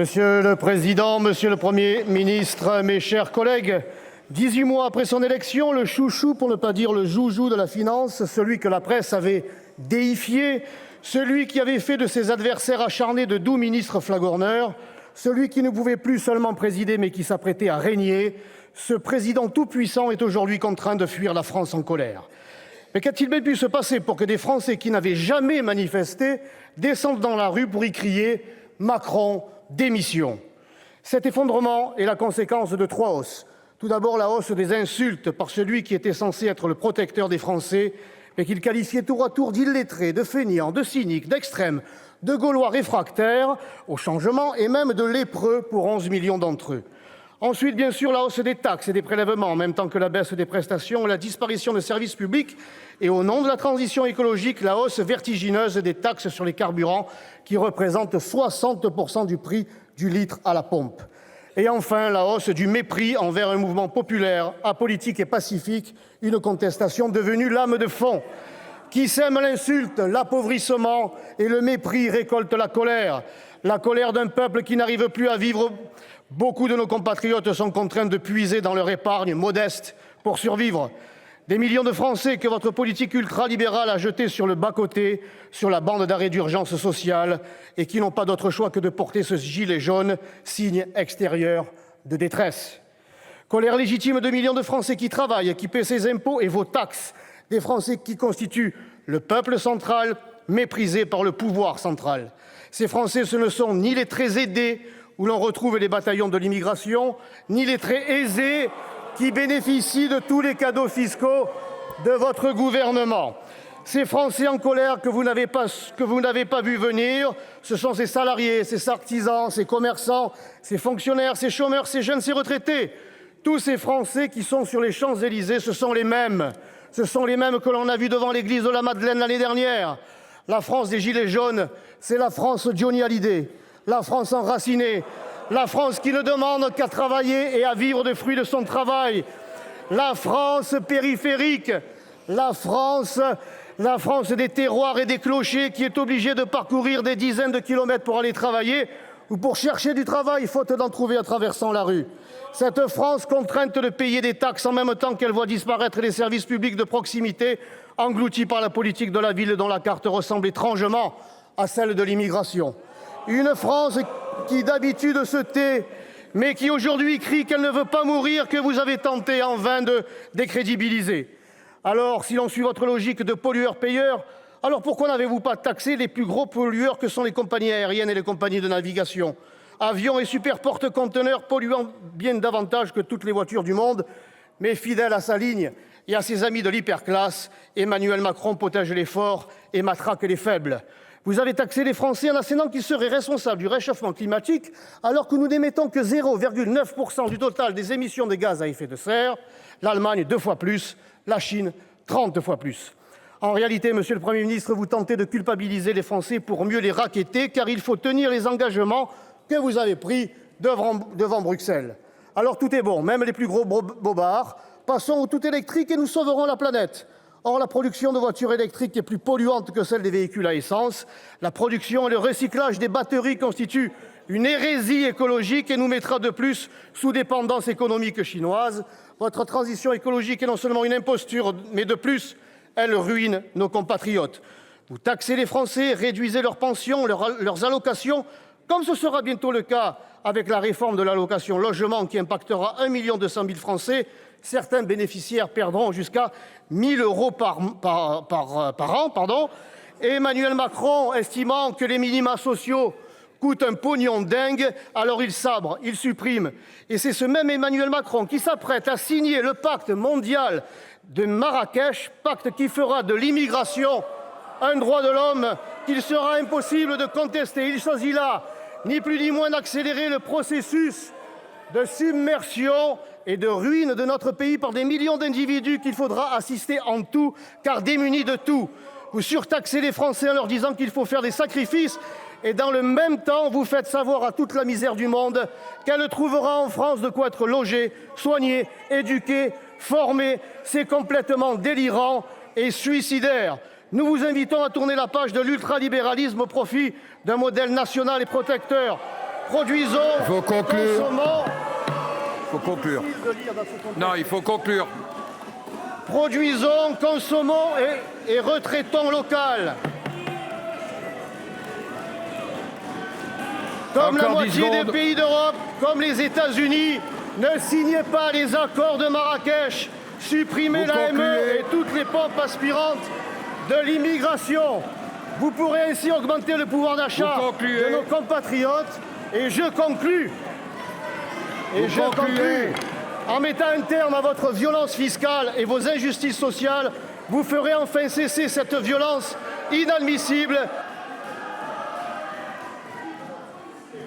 Monsieur le Président, Monsieur le Premier ministre, mes chers collègues, 18 mois après son élection, le chouchou, pour ne pas dire le joujou de la finance, celui que la presse avait déifié, celui qui avait fait de ses adversaires acharnés de doux ministres flagorneurs, celui qui ne pouvait plus seulement présider mais qui s'apprêtait à régner, ce président tout-puissant est aujourd'hui contraint de fuir la France en colère. Mais qu'a-t-il bien pu se passer pour que des Français qui n'avaient jamais manifesté descendent dans la rue pour y crier « Macron, démission ». Cet effondrement est la conséquence de 3 hausses. Tout d'abord, la hausse des insultes par celui qui était censé être le protecteur des Français, mais qu'il qualifiait tour à tour d'illettrés, de fainéants, de cyniques, d'extrêmes, de Gaulois réfractaires au changement et même de lépreux pour 11 millions d'entre eux. Ensuite, bien sûr, la hausse des taxes et des prélèvements, en même temps que la baisse des prestations, la disparition de services publics et, au nom de la transition écologique, la hausse vertigineuse des taxes sur les carburants qui représentent 60% du prix du litre à la pompe. Et enfin, la hausse du mépris envers un mouvement populaire, apolitique et pacifique, une contestation devenue lame de fond. Qui sème l'insulte, l'appauvrissement et le mépris récolte la colère d'un peuple qui n'arrive plus à vivre. Beaucoup de nos compatriotes sont contraints de puiser dans leur épargne modeste pour survivre. Des millions de Français que votre politique ultralibérale a jetés sur le bas-côté, sur la bande d'arrêt d'urgence sociale, et qui n'ont pas d'autre choix que de porter ce gilet jaune, signe extérieur de détresse. Colère légitime de millions de Français qui travaillent, qui paient ses impôts et vos taxes, des Français qui constituent le peuple central, méprisé par le pouvoir central. Ces Français, ce ne sont ni les très aidés, où l'on retrouve les bataillons de l'immigration, ni les très aisés qui bénéficient de tous les cadeaux fiscaux de votre gouvernement. Ces Français en colère que vous n'avez pas vu venir, ce sont ces salariés, ces artisans, ces commerçants, ces fonctionnaires, ces chômeurs, ces jeunes, ces retraités. Tous ces Français qui sont sur les Champs-Élysées, ce sont les mêmes. Ce sont les mêmes que l'on a vus devant l'église de la Madeleine l'année dernière. La France des Gilets jaunes, c'est la France Johnny Hallyday, la France enracinée, la France qui ne demande qu'à travailler et à vivre des fruits de son travail, la France périphérique, la France des terroirs et des clochers qui est obligée de parcourir des dizaines de kilomètres pour aller travailler ou pour chercher du travail, faute d'en trouver en traversant la rue. Cette France contrainte de payer des taxes en même temps qu'elle voit disparaître les services publics de proximité, engloutis par la politique de la ville dont la carte ressemble étrangement à celle de l'immigration. Une France qui d'habitude se tait, mais qui aujourd'hui crie qu'elle ne veut pas mourir, que vous avez tenté en vain de décrédibiliser. Alors, si l'on suit votre logique de pollueur-payeur, alors pourquoi n'avez-vous pas taxé les plus gros pollueurs que sont les compagnies aériennes et les compagnies de navigation ? Avions et super porte-conteneurs polluant bien davantage que toutes les voitures du monde, mais fidèle à sa ligne et à ses amis de l'hyperclasse, Emmanuel Macron protège les forts et matraque les faibles. Vous avez taxé les Français en assénant qu'ils seraient responsables du réchauffement climatique, alors que nous n'émettons que 0,9% du total des émissions de gaz à effet de serre, l'Allemagne 2 fois plus, la Chine 30 fois plus. En réalité, monsieur le Premier ministre, vous tentez de culpabiliser les Français pour mieux les racketter, car il faut tenir les engagements que vous avez pris devant Bruxelles. Alors tout est bon, même les plus gros bobards. Passons au tout électrique et nous sauverons la planète. Or, la production de voitures électriques est plus polluante que celle des véhicules à essence. La production et le recyclage des batteries constituent une hérésie écologique et nous mettra de plus sous dépendance économique chinoise. Votre transition écologique est non seulement une imposture, mais de plus, elle ruine nos compatriotes. Vous taxez les Français, réduisez leurs pensions, leurs allocations, comme ce sera bientôt le cas avec la réforme de l'allocation logement qui impactera 1 200 000 Français. Certains bénéficiaires perdront jusqu'à 1 000 euros par an. Et Emmanuel Macron, estimant que les minima sociaux coûtent un pognon dingue, alors il sabre, il supprime. Et c'est ce même Emmanuel Macron qui s'apprête à signer le pacte mondial de Marrakech, pacte qui fera de l'immigration un droit de l'homme qu'il sera impossible de contester. Il s'agit là, ni plus ni moins, d'accélérer le processus de submersion et de ruine de notre pays par des millions d'individus qu'il faudra assister en tout, car démunis de tout. Vous surtaxez les Français en leur disant qu'il faut faire des sacrifices et dans le même temps, vous faites savoir à toute la misère du monde qu'elle trouvera en France de quoi être logée, soignée, éduquée, formée. C'est complètement délirant et suicidaire. Nous vous invitons à tourner la page de l'ultralibéralisme au profit d'un modèle national et protecteur. Produisons, Il faut conclure. consommons. Il faut conclure. Non, il faut conclure. Produisons, consommons et retraitons local. Comme la Encore 10 moitié des secondes. pays d'Europe, comme les États-Unis, ne signez pas les accords de Marrakech. Supprimez Vous l'AME concluez. et toutes les pompes aspirantes de l'immigration. Vous pourrez ainsi augmenter le pouvoir d'achat Vous concluez. de nos compatriotes. Et je conclus. Et Vous je concluez. conclus. En mettant un terme à votre violence fiscale et vos injustices sociales, vous ferez enfin cesser cette violence inadmissible